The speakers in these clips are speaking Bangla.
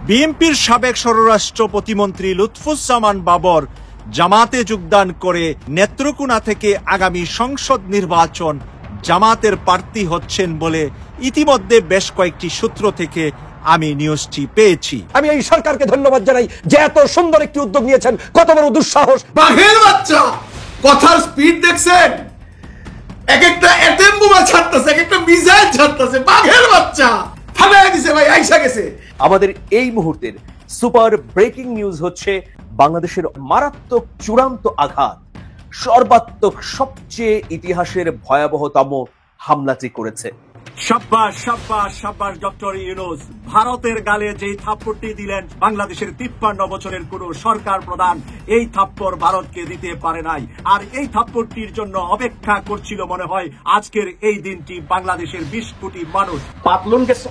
বিএনপির সাবেক স্বরাষ্ট্র প্রতিমন্ত্রী লুৎফুজ্জামান বাবর জামাতে যোগদান করে নেত্রকোনা থেকে আগামী সংসদ নির্বাচন জামাতের প্রার্থী হচ্ছেন বলে ইতিমধ্যে বেশ কয়েকটি সূত্র থেকে আমি নিউজটি পেয়েছি। আমি এই সরকারকে ধন্যবাদ জানাই যে এত সুন্দর একটি উদ্যোগ নিয়েছেন। কত বড় দুঃসাহস! বাঘের বাচ্চা, কথার স্পিড দেখছেন? এক একটা অ্যাটম বোমা ছাড়তেছে, এক একটা মিসাইল ছাড়তেছে। বাঘের বাচ্চা ফাটায় দিছে ভাই, আইসা গেছে। আমাদের এই মুহূর্তের সুপার ব্রেকিং নিউজ হচ্ছে বাংলাদেশের মারাত্মক চূড়ান্ত আঘাত, সর্বাত্মক সবচেয়ে ইতিহাসের ভয়াবহতম হামলাটি করেছে। শাব্বাশ শাব্বাশ শাব্বাশ ডক্টর ইউনূস, ভারতের গালে যেই থাপ্পড়টি দিলেন বাংলাদেশের 53 বছরের কোন সরকার প্রধান এই থাপ্পড় ভারতকে দিতে পারে নাই। আর এই থাপ্পড়টির জন্য অপেক্ষা করছিল মনে হয় আজকের এই দিনটি বাংলাদেশের 20 কোটি মানুষ। পাতলুন গেছে,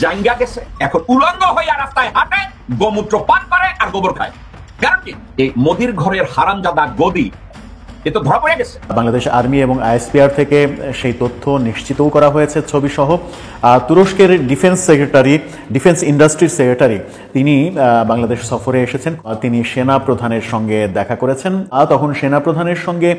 জাঙ্গা গেছে, এখন উলঙ্গ হয়ে রাস্তায় হাঁটে, গোমূত্র পান করে আর গোবর খায়। কারণ কি? এই মোদির ঘরের হারামজাদা গদি এ তো ধরা পড়ে গেছে। বাংলাদেশ আর্মি এবং আইএসপিআর থেকে সেই তথ্য নিশ্চিতও করা হয়েছে ছবি সহ। তুরস্কের ডিফেন্স ইন্ডাস্ট্রির সেক্রেটারি তিনি বাংলাদেশ সফরে এসেছেন। তিনি সেনা প্রধানের সঙ্গে দেখা করেছেন। তখন সেনা প্রধানের সঙ্গে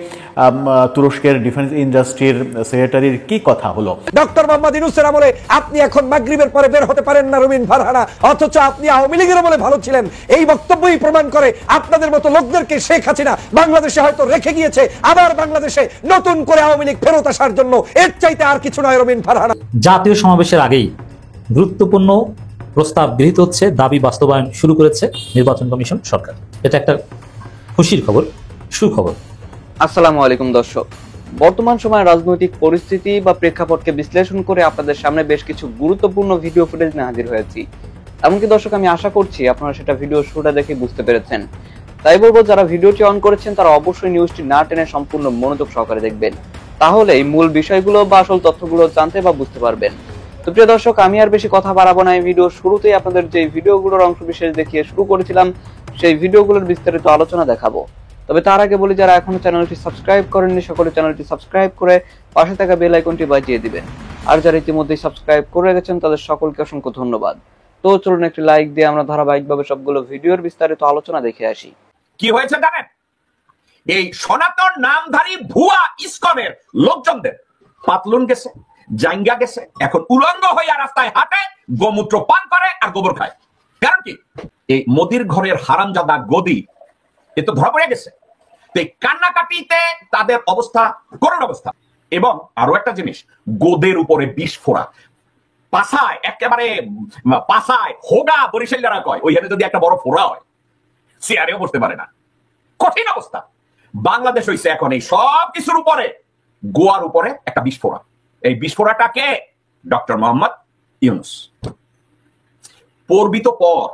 তুরস্কের ডিফেন্স ইন্ডাস্ট্রির সেক্রেটারির কি কথা হলো? ডক্টর মোহাম্মদ ইউনূসের আমলে আপনি এখন মাগরিবের পরে বের হতে পারেন না রুমিন ফারহানা, অথচ আপনি আওয়ামী লীগের আমলে ভালো ছিলেন। এই বক্তব্যই প্রমাণ করে আপনাদের মতো লোকদেরকে শেখ হাসিনা বাংলাদেশে হয়তো রেখে গিয়েছে আবার বাংলাদেশে নতুন করে আওয়ামী লীগ ফেরত আসার জন্য। এর চাইতে আর কিছু নয় রুমিন ফারহানা। জাতীয় সমাবেশের আগেই গুরুত্বপূর্ণ প্রস্তাব গৃহীত হচ্ছে, দাবি বাস্তবায়ন শুরু করেছে নির্বাচন কমিশন সরকার। এটা একটা খুশির খবর, সুখবর। আসসালামু আলাইকুম দর্শক, বর্তমান সময়ের রাজনৈতিক পরিস্থিতি বা প্রেক্ষাপটকে বিশ্লেষণ করে আপনাদের সামনে বেশ কিছু গুরুত্বপূর্ণ ভিডিও ফুটেজ নিয়ে হাজির হয়েছি। এমনকি দর্শক, আমি আশা করছি আপনারা সেটা ভিডিও শুরুটা দেখে বুঝতে পেরেছেন। তাই বলবো, যারা ভিডিওটি অন করেছেন তারা অবশ্যই নিউজটি না টেনে সম্পূর্ণ মনোযোগ সহকারে দেখবেন, তাহলে এই মূল বিষয়গুলো বা আসল তথ্যগুলো জানতে বা বুঝতে পারবেন। তো প্রিয় দর্শক, আমি আর বেশি কথা বাড়াবো না। এই ভিডিও শুরুতেই আপনাদের যে ভিডিওগুলোর অংশ বিশেষ দেখিয়ে শুরু করেছিলাম সেই ভিডিওগুলোর বিস্তারিত আলোচনা দেখাবো। তবে তার আগে বলি, যারা এখনো চ্যানেলটি সাবস্ক্রাইব করেননি সকলে চ্যানেলটি সাবস্ক্রাইব করে পাশে থাকা বেল আইকনটি বাজিয়ে দিবেন। আর যারা ইতিমধ্যেই সাবস্ক্রাইব করে গেছেন তাদের সকলকে অসংখ্য ধন্যবাদ। তো চলুন একটি লাইক দিয়ে আমরা ধারাবাহিকভাবে সবগুলো ভিডিওর বিস্তারিত আলোচনা দেখে আসি। কি হয়েছে জানেন? এই সনাতন নামধারী ভুয়া ইসকনের লোকজনদের পাতলুন গেছে, জাঙ্গা গেছে, এখন উলঙ্গ হয়ে রাস্তায় হাঁটে, গোমূত্র পান করে আর গোবর খায়। কারণ কি? এই মোদির ঘরের হারামজাদা গদি এ তো ধরা পড়ে গেছে। তো এই কান্নাকাটিতে তাদের অবস্থা করুণ অবস্থা। এবং আরো একটা জিনিস, গোদের উপরে বিষ ফোড়া, পাছায় একেবারে পাছায় হোগা বরিশালীরা কয়, ওইখানে যদি একটা বড় ফোড়া হয় চেয়ারেও বসতে পারে না। কঠিন অবস্থা। বাংলাদেশ হইছে এখন এই সব কিছুর উপরে গোয়ার উপরে একটা বিস্ফোরা। এই বিস্ফোরাটাকে ডক্টর মোহাম্মদ ইউনূস পরবিত পর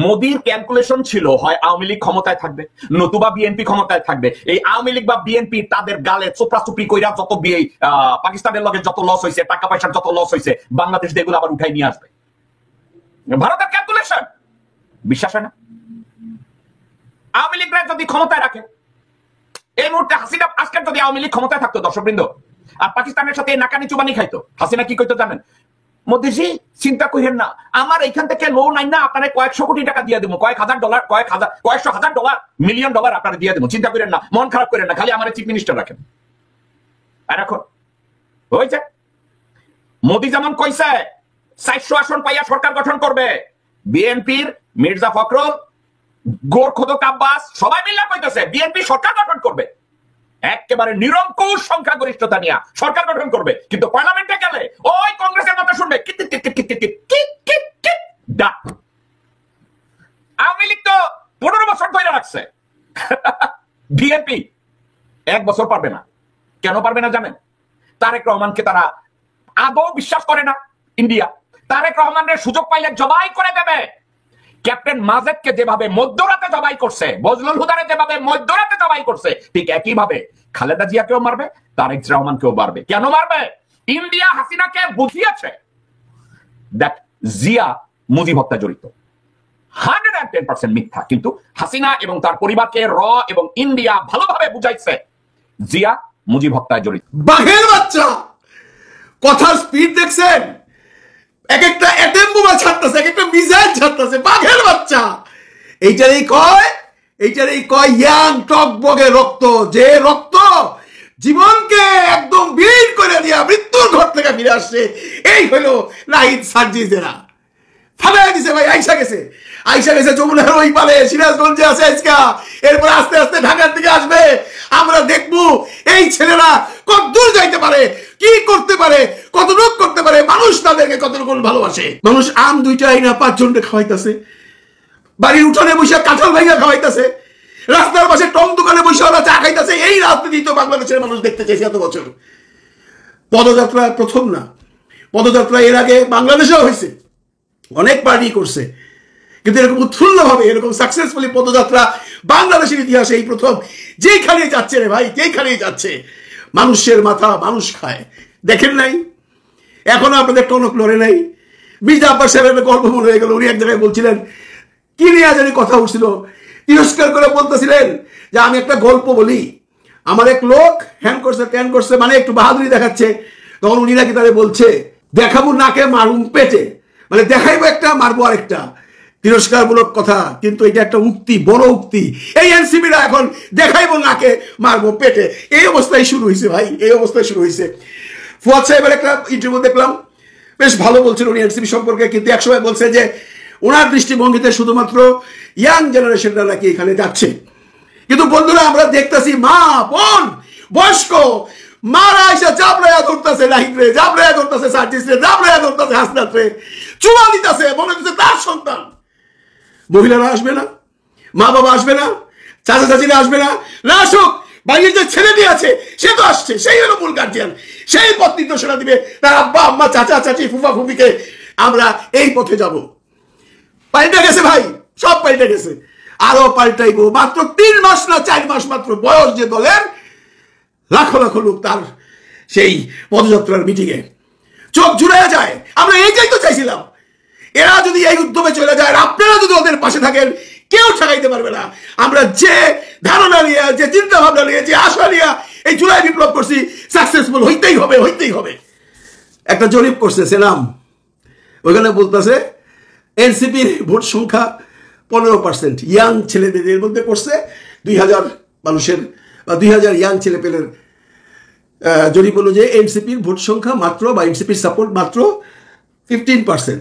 মোদির ক্যালকুলেশন ছিল হয় আওয়ামী লীগ ক্ষমতায় থাকবে নতুবা বিএনপি ক্ষমতায় থাকবে। এই আওয়ামী লীগ বা বিএনপি তাদের গালে চোপড়াচুপড়ি কইরা যত পাকিস্তানের লগে যত লস হয়েছে, টাকা পয়সার যত লস হয়েছে, বাংলাদেশ এগুলো আবার উঠাই নিয়ে আসবে। ভারতের ক্যালকুলেশন বিশ্বাস হয় না। আওয়ামী লীগরা যদি ক্ষমতায় রাখে, এই মুহূর্তে হাসিনা আজকে যদি আওয়ামী লীগ ক্ষমতায় থাকতো দর্শকবৃন্দ, আর পাকিস্তানের সাথে নাকানি চুবানি খাইতো, হাসিনা কি কইতো জানেন? মোদিজি চিন্তা করেন না, আমার এখান থেকে লোন আইন না আপনারা কয়েকশো কোটি টাকা দিয়ে দেবো, কয়েকশো হাজার ডলার, মিলিয়ন ডলার আপনারা দিয়ে দেবো, চিন্তা করেন না, মন খারাপ করেন না, খালি আমার চিফ মিনিস্টার রাখেন। আর এখন হয়েছে মোদি যেমন কইছে 400 আসন পাইয়া সরকার গঠন করবে, বিএনপির মির্জা ফখরুল, গোরখোদক আব্বাস সবাই মিলে কইতেছে বিএনপি সরকার গঠন করবে, একেবারে নিরঙ্কুশ সংখ্যাগরিষ্ঠতা নিয়ে সরকার গঠন করবে। কিন্তু পার্লামেন্টে গেলে ওই কংগ্রেসের কথা শুনবে। আওয়ামী লীগ তো 15 বছর ধরে রাখছে, বিএনপি 1 বছর পারবে না। কেন পারবে না জানেন? তারেক রহমানকে তারা আদৌ বিশ্বাস করে না। ইন্ডিয়া তারেক রহমানের সুযোগ পাইলে জবাই করে দেবে। ক্যাপ্টেন মাজেদকে যেভাবে মধ্যরাতে জবাই করছে, বজলুল হুদারে যেভাবে মধ্যরাতে জবাই করছে, ঠিক একইভাবে খালেদা জিয়াকেও মারবে, তারেক রহমানকেও মারবে। কেন মারবে? ইন্ডিয়া হাসিনাকে বুঝিয়েছে দ্যাট জিয়া মুজিব হত্যা জড়িত। 110% মিথ্যা, কিন্তু হাসিনা এবং তার পরিবারকে র এবং ইন্ডিয়া ভালোভাবে বুঝাইছে জিয়া মুজিব হত্যায় জড়িত। বাঘের বাচ্চা, কথার স্পিড দেখছেন? এক একটা অ্যাটম বোমা ছাড়তেছে, এক একটা মিসাইল বাচ্চা। এইটারই কয় ইয়াং টকবগে রক্ত, যে রক্ত জীবনকে একদম বিলীন করে দিয়া মৃত্যুর ঘর থেকে ফিরে আসছে। এই হলো নাহিদ সার্জিসেরা। ফালাইয়া দিছে ভাই, আইসা গেছে যমুনার ওই পারে, সিরাজগঞ্জে আছে আজকা, এরপর আস্তে আস্তে ঢাকার দিকে আসবে। আমরা দেখবো এই ছেলেরা কত দূর যাইতে পারে, কি করতে পারে, কতটুকু করতে পারে, মানুষ তাদেরকে কতটুকু ভালোবাসে। মানুষ আম 2টা আইনা 5 জনকে খাওয়াইতেছে, বাড়ির উঠানে বসে কাঁঠাল ভাইয়া খাওয়াইতেছে, রাস্তার পাশে টং দোকানে বসে ওরা চা খাইতেছে। এই রাজনীতি তো বাংলাদেশের মানুষ দেখতে চেয়েছে এত বছর। পদযাত্রা প্রথম না, পদযাত্রা এর আগে বাংলাদেশেও হয়েছে, অনেক পার্টি করছে, কিন্তু এরকম উৎফুল্ল ভাবে এরকম সাকসেসফুলি পদযাত্রা বাংলাদেশের ইতিহাসে এই প্রথম। যেখানে যাচ্ছে রে ভাই, যেখানেই যাচ্ছে মানুষের মাথা মানুষ খায়। দেখেন নাই এখনো আপনাদের টনক লড়ে নাই। মির্জা আব্বাস সাহেবের গল্প মনে হয়ে গেল। উনি এক জায়গায় বলছিলেন, কি নিয়ে জানি কথা উঠছিল, তিরস্কার করে বলতেছিলেন যে আমি একটা গল্প বলি, আমার এক লোক হ্যান করছে ত্যান করছে, মানে একটু বাহাদুরি দেখাচ্ছে। তখন উনি নাকি তাদের বলছে, দেখাবো নাকে মারুম পেটে, মানে দেখাইবো একটা মারবো আরেকটা। তিরস্কারমূলক কথা, কিন্তু এটা একটা উক্তি, বড় উক্তি। এই এনসিপিরা এখন দেখাইবো নাকে মারবো পেটে, এই অবস্থায় শুরু হয়েছে ভাই, এই অবস্থায় শুরু হয়েছে। ফুয়াদ সাহেবের একটা ইন্টারভিউ দেখলাম, বেশ ভালো বলছেন উনি এনসিপি সম্পর্কে, কিন্তু একসময় বলছে যে ওনার দৃষ্টিভঙ্গিতে শুধুমাত্র ইয়াং জেনারেশনরা নাকি এখানে যাচ্ছে। কিন্তু বন্ধুরা আমরা দেখতেছি মা বোন বয়স্ক মারা এসে জাবরায়া ধরতেছে, নাহিদরে জাবরায়া ধরতেছে, সার্জিসরে জাবরায়া ধরতেছে, হাসনাতরে চুমা দিতেছে, মনে হচ্ছে তার সন্তান। মহিলারা আসবে না, মা বাবা আসবে না, চাচা চাচিরা আসবে না, না আসুক, বাড়ির যে ছেলেটি আছে সে তো আসছে, সেই হলো মূল গার্জিয়ান, সেই পথ নির্দেশনা দিবে তার আব্বা আম্মা চাচা চাচি ফুফা ফুফিকে। আমরা এই পথে যাব। পাল্টে গেছে ভাই, সব পাল্টে গেছে, আরো পাল্টাইবো। মাত্র 3 মাস না 4 মাস মাত্র বয়স যে দলের, লাখো লাখো লোক তার সেই পদযাত্রার মিটিংয়ে চোখ জুড়ে যায়। আমরা এইটাই তো চাইছিলাম। এরা যদি এই উদ্যমে চলে যায়, আপনারা যদি ওদের পাশে থাকেন, কেউ ঠেকাইতে পারবে না। আমরা যে ধারণা নিয়ে, যে চিন্তা ভাবনা নিয়ে, যে আশা নিয়ে এই জুলাই বিপ্লব করছি, সাকসেসফুল হইতেই হবে, হইতেই হবে। একটা জরিপ করছে সেনাম, ওইখানে বলতেছে এনসিপির ভোট সংখ্যা 15%, ইয়াং ছেলেদের মধ্যে করছে 2000 মানুষের বা 2000 ইয়াং ছেলেপেলের জরিপ অনুযায়ী এনসিপির ভোট সংখ্যা মাত্র, বা এনসিপির সাপোর্ট মাত্র 15%।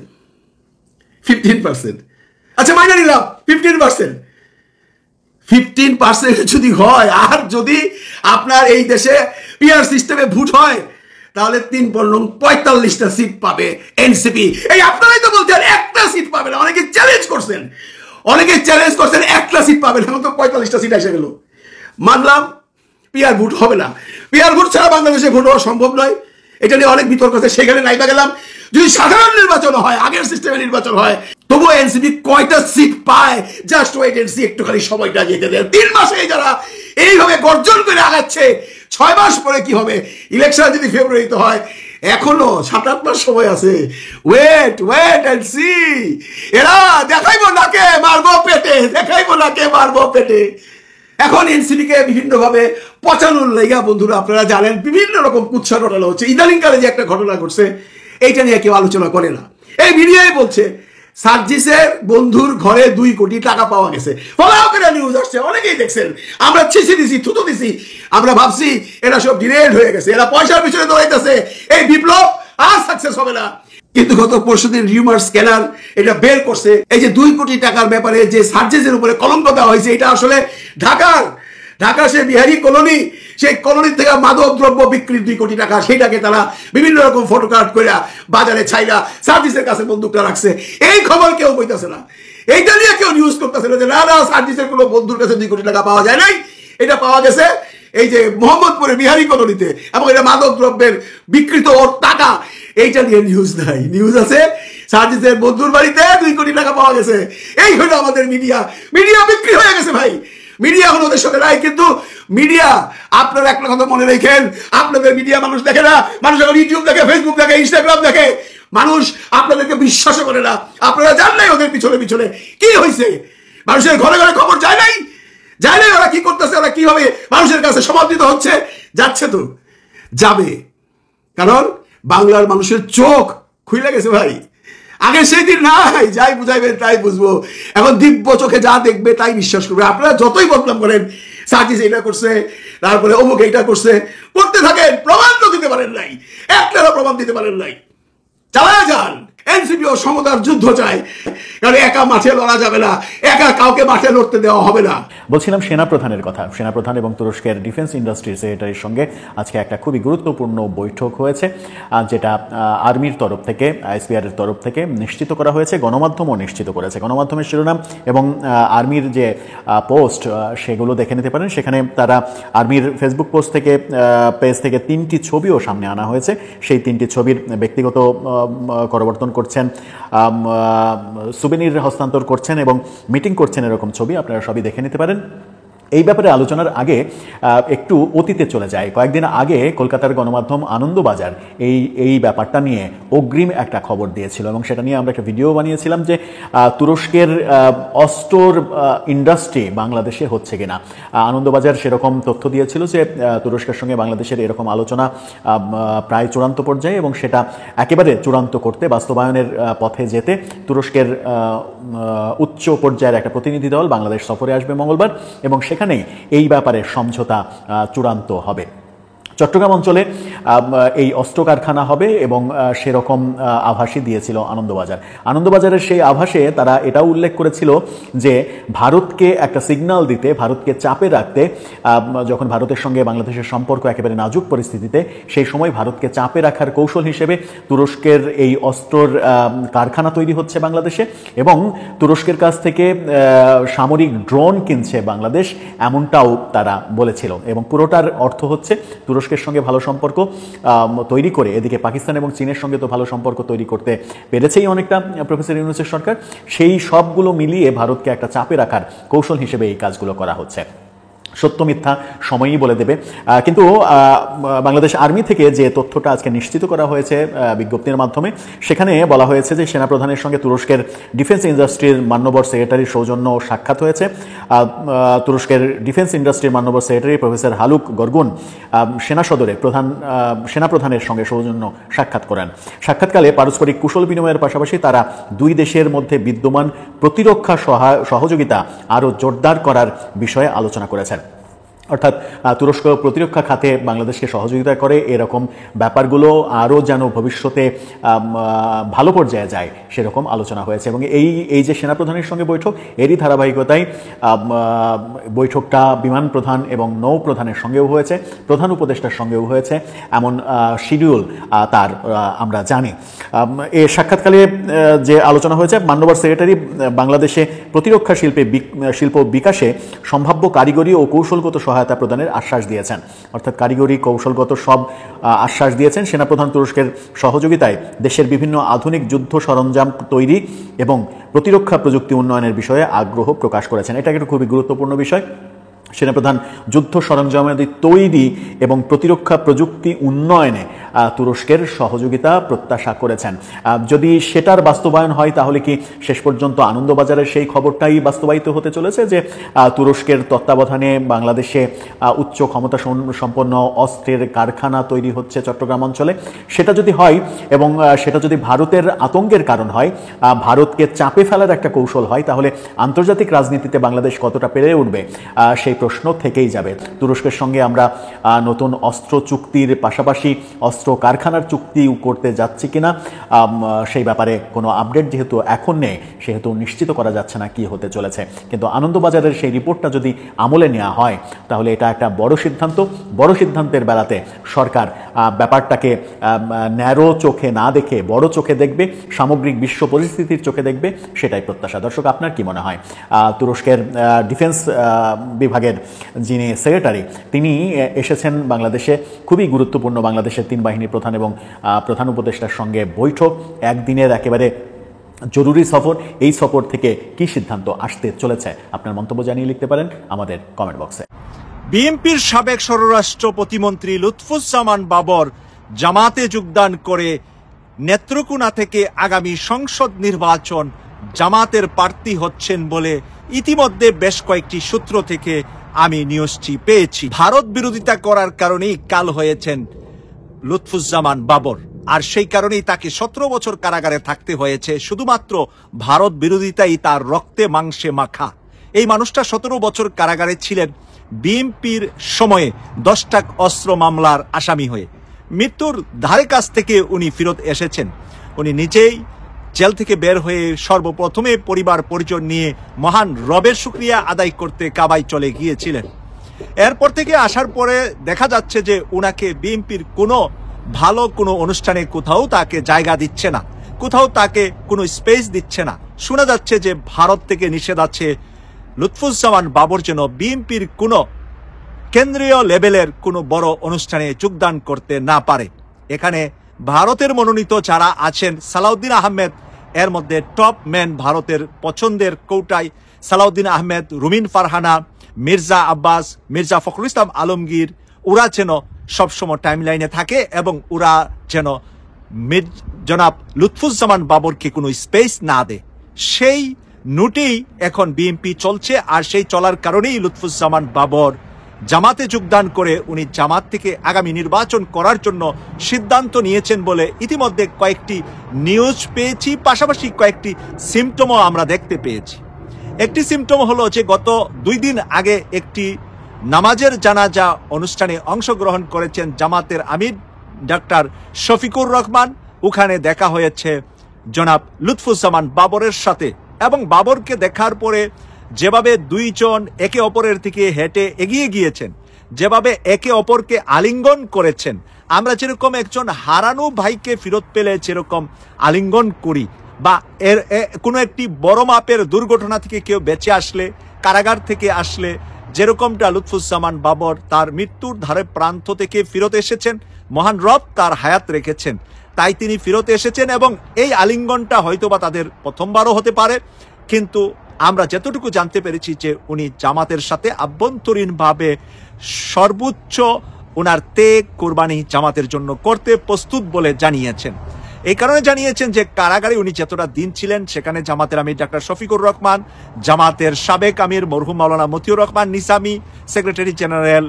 আচ্ছা মাইনে নিলাম 15% যদি হয়, আর যদি আপনার এই দেশে পিআর সিস্টেমে ভোট হয়, তাহলে 3-45টা সিট পাবে এনসিপি। এই আপনারাই তো বলছেন একটা সিট পাবে না, অনেকে চ্যালেঞ্জ করছেন, একটা সিট পাবে না, এখন তো 45টা সিট এসে গেল। মানলাম পিআর ভোট হবে না, পিআর ভোট ছাড়া বাংলাদেশে ভোট হওয়া সম্ভব নয়, এটা নিয়ে অনেক বিতর্ক আছে, সেখানে নাইবা গেলাম। যদি সাধারণ নির্বাচন হয়, আগের সিস্টেমে নির্বাচন হয়, তবুও এনসিপি কয়টা সিট পায়, জাস্ট ওয়েট এন্ড সি, একটুখানি সময়টা যেতে দেন। 3 মাসে যারা এইভাবে গর্জন করে আগাচ্ছে, 6 মাস পরে কি হবে? ইলেকশন যদি ফেব্রুয়ারিতে হয়, এখনো 7-8 মাস সময় আছে। Wait and see. এরা দেখাইবো নাকে মারবো পেটে, দেখাইবো নাকে মারবো পেটে। এখন এনসিপি কে বিভিন্ন ভাবে পচানোর লেগা বন্ধুরা আপনারা জানেন বিভিন্ন রকম কুৎসা ঘটনা হচ্ছে। ইদানিংকালে যে একটা ঘটনা ঘটছে, এইটা নিয়ে কেউ আলোচনা করে না। এই মিডিয়ায় বলছে সার্জিসের বন্ধুর ঘরে 2 কোটি টাকা পাওয়া গেছে, ফলাও করে নিউজ আসছে, অনেকেই দেখছেন। আমরা ছিছি দিছি, থুতু দিছি, আমরা ভাবছি এরা সব ডিরেড হয়ে গেছে, এরা পয়সার পিছনে দৌড়াইতেছে, এই বিপ্লব আর সাকসেস হবে না। কিন্তু গত পরশুদিন রিউমার স্ক্যানার এটা বের করছে, এই যে 2 কোটি টাকার ব্যাপারে যে সার্জিসের উপরে কলঙ্ক দেওয়া হয়েছে, এটা আসলে ঢাকা সে বিহারি কলোনি, সেই কলোনি থেকে মাদক দ্রব্য বিক্রি 2 কোটি টাকা, সেটাকে তারা বিভিন্ন রকম ফটোকার্ড করে বাজারে ছাইরা সার্জিসের কাছে বন্দুকটা রাখছে। এই খবর কেউ বইতেছে না, এইটা নিয়ে কেউ নিউজ করতেছে না যে না সার্জিসের কোনো বন্ধুর কাছে 2 কোটি টাকা পাওয়া যায় নাই, এটা পাওয়া গেছে এই যে মোহাম্মদপুরে বিহারি কলোনিতে, এবং এটা মাদক দ্রব্যের বিকৃত ওর টাকা। এইটা নিয়ে নিউজ নাই, নিউজ আছে সার্জিসের বন্ধুর বাড়িতে 2 কোটি টাকা পাওয়া গেছে। এই হলো আমাদের মিডিয়া বিক্রি হয়ে গেছে ভাই, মিডিয়া হলো ওদের সাথে নাই। কিন্তু মিডিয়া, আপনারা একটা কথা মনে রাখেন, আপনাদের মিডিয়া মানুষ দেখে না, মানুষ এখন ইউটিউব দেখে, ফেসবুক দেখে, ইনস্টাগ্রাম দেখে, মানুষ আপনাদেরকে বিশ্বাস করে না। আপনারা জান নাই ওদের পিছনে কি হয়েছে, মানুষের ঘরে ঘরে খবর যায় নাই, ওরা কি করতেছে, ওরা কিভাবে মানুষের কাছে সমর্থিত হচ্ছে, যাচ্ছে তো যাবে, কারণ বাংলার মানুষের চোখ খুলে গেছে ভাই। আগে সেই দিন নাই, যাই বুঝাইবেন তাই বুঝবো। এখন দিব্য চোখে যা দেখবে তাই বিশ্বাস করবে। আপনারা যতই বদনাম করেন, সার্জিস এটা করছে, তারপরে অমুক এইটা করছে, করতে থাকেন, প্রমাণ তো দিতে পারেন নাই, একটারও প্রমাণ দিতে পারেন নাই। চালায় যান। এনসিপি ও সমতার যুদ্ধ চায়, কারণ একা মাঠে লড়া যাবে না, একা কাউকে মাঠে লড়তে দেওয়া হবে না। বলছিলাম সেনাপ্রধানের কথা। সেনাপ্রধান এবং তুরস্কের ডিফেন্স ইন্ডাস্ট্রি সেক্রেটারির সঙ্গে আজকে একটা খুবই গুরুত্বপূর্ণ বৈঠক হয়েছে, যেটা আর্মির তরফ থেকে, আইএসপিআর এর তরফ থেকে নিশ্চিত করা হয়েছে, গণমাধ্যমও নিশ্চিত করেছে। গণমাধ্যমের শিরোনাম এবং আর্মির যে পোস্ট সেগুলো দেখে নিতে পারেন। সেখানে তারা আর্মির ফেসবুক পোস্ট থেকে, পেজ থেকে 3টি ছবিও সামনে আনা হয়েছে। সেই 3টি ছবির ব্যক্তিগত করবর্তন করছেন, সুবেনির হস্তান্তর করছেন এবং মিটিং করছেন, এরকম ছবি আপনারা সবই দেখে নিতে পারেন। এই ব্যাপারে আলোচনার আগে একটু অতীতে চলে যায়। কয়েকদিন আগে কলকাতার গণমাধ্যম আনন্দবাজার এই ব্যাপারটা নিয়ে অগ্রিম একটা খবর দিয়েছিল এবং সেটা নিয়ে আমরা একটা ভিডিও বানিয়েছিলাম যে তুরস্কের অস্ত্র ইন্ডাস্ট্রি বাংলাদেশে হচ্ছে কিনা। আনন্দবাজার সেরকম তথ্য দিয়েছিল যে তুরস্কের সঙ্গে বাংলাদেশের এরকম আলোচনা প্রায় চূড়ান্ত পর্যায়ে এবং সেটা একেবারে চূড়ান্ত করতে, বাস্তবায়নের পথে যেতে তুরস্কের উচ্চ পর্যায়ের একটা প্রতিনিধি দল বাংলাদেশ সফরে আসবে মঙ্গলবার এবং সেখানে এই ব্যাপারে সমঝোতা চূড়ান্ত হবে। চট্টগ্রাম অঞ্চলে এই অস্ত্র কারখানা হবে এবং সেরকম আভাসই দিয়েছিল আনন্দবাজার। আনন্দবাজারের সেই আভাসে তারা এটাও উল্লেখ করেছিল যে ভারতকে একটা সিগন্যাল দিতে, ভারতকে চাপে রাখতে, যখন ভারতের সঙ্গে বাংলাদেশের সম্পর্ক একেবারে নাজুক পরিস্থিতিতে, সেই সময় ভারতকে চাপে রাখার কৌশল হিসেবে তুরস্কের এই অস্ত্রর কারখানা তৈরি হচ্ছে বাংলাদেশে এবং তুরস্কের কাছ থেকে সামরিক ড্রোন কিনছে বাংলাদেশ, এমনটাও তারা বলেছিল। এবং পুরোটার অর্থ হচ্ছে তুরস্কের সঙ্গে ভালো সম্পর্ক তৈরি করে, এদিকে পাকিস্তান এবং চীনের সঙ্গে তো ভালো সম্পর্ক তৈরি করতে পেরেছেই অনেকটা প্রফেসর ইউনূসের সরকার, সেই সবগুলো মিলিয়ে ভারতকে একটা চাপে রাখার কৌশল হিসেবে এই কাজগুলো করা হচ্ছে। সত্য মিথ্যা সময়ই বলে দেবে। কিন্তু বাংলাদেশ আর্মি থেকে যে তথ্যটা আজকে নিশ্চিত করা হয়েছে বিজ্ঞপ্তির মাধ্যমে, সেখানে বলা হয়েছে যে সেনাপ্রধানের সঙ্গে তুরস্কের ডিফেন্স ইন্ডাস্ট্রির মান্যবর সেক্রেটারির সৌজন্য সাক্ষাৎ হয়েছে। তুরস্কের ডিফেন্স ইন্ডাস্ট্রির মান্যবর সেক্রেটারি প্রফেসর হালুক গরগুন সেনা সদরে সেনাপ্রধানের সঙ্গে সৌজন্য সাক্ষাৎ করেন। সাক্ষাৎকালে পারস্পরিক কুশল বিনিময়ের পাশাপাশি তারা দুই দেশের মধ্যে বিদ্যমান প্রতিরক্ষা সহযোগিতা আরও জোরদার করার বিষয়ে আলোচনা করেছেন। অর্থাৎ তুরস্ক প্রতিরক্ষা খাতে বাংলাদেশকে সহযোগিতা করে, এরকম ব্যাপারগুলো আরও যেন ভবিষ্যতে ভালো পর্যায়ে যায় সেরকম আলোচনা হয়েছে। এবং এই যে সেনাপ্রধানের সঙ্গে বৈঠক, এরই ধারাবাহিকতায় বৈঠকটা বিমান প্রধান এবং নৌ প্রধানের সঙ্গেও হয়েছে, প্রধান উপদেষ্টার সঙ্গেও হয়েছে, এমন শিডিউল তার আমরা জানি। এ সাক্ষাৎকালে যে আলোচনা হয়েছে, মান্যবর সেক্রেটারি বাংলাদেশে প্রতিরক্ষা শিল্প বিকাশে সম্ভাব্য কারিগরি ও কৌশলগত সহায়তা প্রদানের আশ্বাস দিয়েছেন। অর্থাৎ কারিগরি, কৌশলগত সব আশ্বাস দিয়েছেন। সেনাপ্রধান তুরস্কের সহযোগিতায় দেশের বিভিন্ন আধুনিক যুদ্ধ সরঞ্জাম তৈরি এবং প্রতিরক্ষা প্রযুক্তি উন্নয়নের বিষয়ে আগ্রহ প্রকাশ করেছেন। এটা একটা খুবই গুরুত্বপূর্ণ বিষয়। সেনাপ্রধান যুদ্ধ সরঞ্জামাদি তৈরি এবং প্রতিরক্ষা প্রযুক্তি উন্নয়নে তুরস্কের সহযোগিতা প্রত্যাশা করেছেন। যদি সেটার বাস্তবায়ন হয় তাহলে কি শেষ পর্যন্ত আনন্দবাজারের সেই খবরটাই বাস্তবায়িত হতে চলেছে যে তুরস্কের তত্ত্বাবধানে বাংলাদেশে উচ্চ ক্ষমতা সম্পন্ন অস্ত্রের কারখানা তৈরি হচ্ছে চট্টগ্রাম অঞ্চলে? সেটা যদি হয় এবং সেটা যদি ভারতের আতঙ্কের কারণ হয়, ভারতকে চাপে ফেলার একটা কৌশল হয়, তাহলে আন্তর্জাতিক রাজনীতিতে বাংলাদেশ কতটা পেরে উঠবে সেই প্রশ্ন থেকেই যাবে। তুরস্কের সঙ্গে আমরা নতুন অস্ত্র চুক্তির পাশাপাশি অস্ত্র কারখানার চুক্তি করতে যাচ্ছি কিনা সেই ব্যাপারে কোনো আপডেট যেহেতু এখন নেই, সেহেতু নিশ্চিত করা যাচ্ছে না কি হতে চলেছে। কিন্তু আনন্দবাজারের সেই রিপোর্টটা যদি আমলে নেওয়া হয় তাহলে এটা একটা বড় সিদ্ধান্ত। বড় সিদ্ধান্তের বেলাতে সরকার ব্যাপারটাকে ন্যারো চোখে না দেখে বড় চোখে দেখবে, সামগ্রিক বিশ্ব পরিস্থিতির চোখে দেখবে, সেটাই প্রত্যাশা। দর্শক, আপনার কি মনে হয়? তুরস্কের ডিফেন্স বিভাগের যিনি সেক্রেটারি, তিনি এসেছেন বাংলাদেশে, খুবই গুরুত্বপূর্ণ বাংলাদেশের 3 বাহিনী প্রধান এবং প্রধান উপদেষ্টার সঙ্গে বৈঠক, একদিনের একেবারে জরুরি সফর। এই সফর থেকে কি সিদ্ধান্ত আসতে চলেছে আপনার মন্তব্য জানিয়ে লিখতে পারেন আমাদের কমেন্ট বক্সে। বিএনপির সাবেক স্বরাষ্ট্র প্রতিমন্ত্রী লুৎফুজ্জামান বাবর জামাতে যোগদান করে নেত্রকোনা থেকে আগামী সংসদ নির্বাচন জামাতের প্রার্থী হচ্ছেন বলে ইতিমধ্যে বেশ কয়েকটি সূত্র থেকে আমি নিউজটি পেয়েছি। ভারত বিরোধিতা করার কারণেই কাল হয়েছেন লুৎফুজ্জামান বাবর। আর সেই কারণেই তাকে 17 বছর কারাগারে থাকতে হয়েছে। শুধুমাত্র ভারত বিরোধিতাই তার রক্তে মাংসে মাখা। এই মানুষটা 17 বছর কারাগারে ছিলেন বিএনপির সময়ে 10টা অস্ত্র মামলার আসামি হয়ে। মৃত্যুর ধারে কাছ থেকে উনি ফেরত এসেছেন। উনি নিজেই জেল থেকে বের হয়ে সর্বপ্রথমে পরিবার পরিজন নিয়ে মহান রবের শুকরিয়া আদায় করতে কাবায় চলে গিয়েছিলেন। এরপর থেকে আসার পরে দেখা যাচ্ছে যে উনাকে বিএনপির কোনো ভালো কোনো অনুষ্ঠানে কোথাও তাকে জায়গা দিচ্ছে না, কোথাও তাকে কোনো স্পেস দিচ্ছে না। শোনা যাচ্ছে যে ভারত থেকে নিষেধ আছে লুৎফুজ্জামান বাবর যেন বিএনপির কোনো কেন্দ্রীয় লেভেলের কোনো বড় অনুষ্ঠানে যোগদান করতে না পারে। এখানে ভারতের মনোনীত যারা আছেন, সালাউদ্দিন আহমেদ এর মধ্যে টপ ম্যান, ভারতের পছন্দের কৌটায় সালাউদ্দিন আহমেদ, রুমিন ফারহানা, মির্জা আব্বাস, মির্জা ফখরুল ইসলাম আলমগীর, ওরা যেন সবসময় টাইমলাইনে থাকে এবং ওরা যেন জনাব লুৎফুজ্জামান বাবরকে কোনো স্পেস না দেয়। সেই নোটেই এখন বিএনপি চলছে। আর সেই চলার কারণেই লুৎফুজ্জামান বাবর জামাতে যোগদান করে উনি জামাত থেকে আগামী নির্বাচন করার জন্য সিদ্ধান্ত নিয়েছেন বলে ইতিমধ্যে কয়েকটি নিউজ পেয়েছি, পাশাপাশি কয়েকটি সিমটমও আমরা দেখতে পেয়েছি। একটি সিমটম হলো যে গত 2 দিন আগে একটি নামাজের জানাজা অনুষ্ঠানে অংশগ্রহণ করেছেন জামাতের আমির ডাক্তার শফিকুর রহমান। ওখানে দেখা হয়েছে জনাব লুৎফুজ্জামান বাবরের সাথে, এবং বাবরকে দেখার পরে যেভাবে দুইজন একে অপরের দিকে হেঁটে এগিয়ে গিয়েছেন, যেভাবে একে অপরকে আলিঙ্গন করেছেন, আমরা যেরকম একজন হারানো ভাইকে ফেরত পেলে যেরকম আলিঙ্গন করি, বা এর কোনো একটি বড় মাপের দুর্ঘটনা থেকে কেউ বেঁচে আসলে, কারাগার থেকে আসলে যেরকমটা লুৎফুজ্জামান বাবর তার মৃত্যুর ধারে প্রান্ত থেকে ফেরত এসেছেন, মহান রব তার হায়াত রেখেছেন, তাই তিনি ফেরত এসেছেন। এবং এই আলিঙ্গনটা হয়তোবা তাদের প্রথমবারও হতে পারে, কিন্তু আমরা যতটুকু জানতে পেরেছি যে উনি জামাতের সাথে আভ্যন্তরীণভাবে সর্বোচ্চ ওনার তেগ কোরবানি জামাতের জন্য করতে প্রস্তুত বলে জানিয়েছেন। এই কারণে জানিয়েছেন যে কারাগারে উনি যতটা দিন ছিলেন সেখানে জামাতের আমির ডাক্তার শফিকুর রহমান, জামাতের সাবেক আমির মরহুম মাওলানা মতিউর রহমান নিসামি, সেক্রেটারি জেনারেল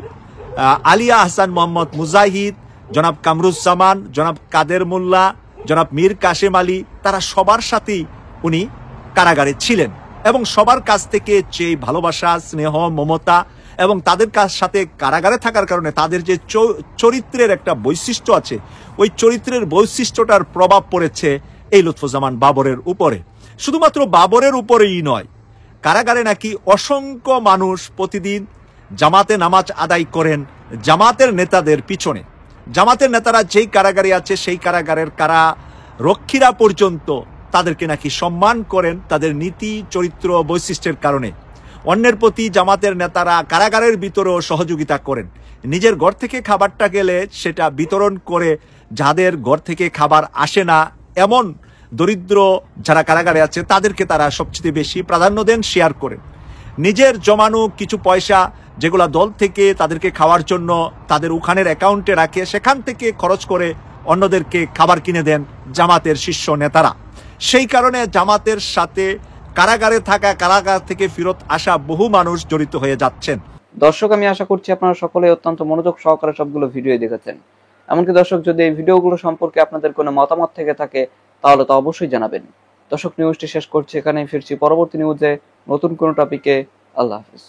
আলিয়া আহসান মোহাম্মদ মুজাহিদ, জনাব কামরুজ্জামান, জনাব কাদের মোল্লা, জনাব মীর কাশেম আলী, তারা সবার সাথেই উনি কারাগারে ছিলেন এবং সবার কাছ থেকে যে ভালোবাসা, স্নেহ, মমতা এবং তাদের সাথে কারাগারে থাকার কারণে তাদের যে চরিত্রের একটা বৈশিষ্ট্য আছে, ওই চরিত্রের বৈশিষ্ট্যটার প্রভাব পড়েছে এই লুৎফুজ্জামান বাবরের উপরে। শুধুমাত্র বাবরের উপরেই নয়, কারাগারে নাকি অসংখ্য মানুষ প্রতিদিন জামাতে নামাজ আদায় করেন জামাতের নেতাদের পিছনে। জামাতের নেতারা যেই কারাগারে আছে সেই কারাগারের কারারক্ষীরা পর্যন্ত তাদেরকে নাকি সম্মান করেন তাদের নীতি, চরিত্র, বৈশিষ্ট্যের কারণে। অন্যের প্রতি জামাতের নেতারা কারাগারের ভিতরেও সহযোগিতা করেন। নিজের ঘর থেকে খাবারটা গেলে সেটা বিতরণ করে যাদের ঘর থেকে খাবার আসে না এমন দরিদ্র যারা কারাগারে আছে তাদেরকে তারা সবচেয়ে বেশি প্রাধান্য দেন, শেয়ার করেন। নিজের জমানো কিছু পয়সা যেগুলো দল থেকে তাদেরকে খাওয়ার জন্য তাদের ওখানের অ্যাকাউন্টে রাখে, সেখান থেকে খরচ করে অন্যদেরকে খাবার কিনে দেন জামাতের শীর্ষ নেতারা। সেই কারণে জামাতের সাথে কারাগারে থাকা, কারাগার থেকে ফেরত আসা বহু মানুষ জড়িত হয়ে যাচ্ছেন। দর্শক, আমি আশা করছি আপনারা সকলে অত্যন্ত মনোযোগ সহকারে সবগুলো ভিডিও দেখেছেন। এমনকি দর্শক, যদি এই ভিডিওগুলো সম্পর্কে আপনাদের কোনো মতামত থেকে থাকে তাহলে তা অবশ্যই জানাবেন। দর্শক, নিউজটি শেষ করছি এখানেই, ফিরছি পরবর্তী নিউজে নতুন কোনো টপিকে। আল্লাহ হাফিজ।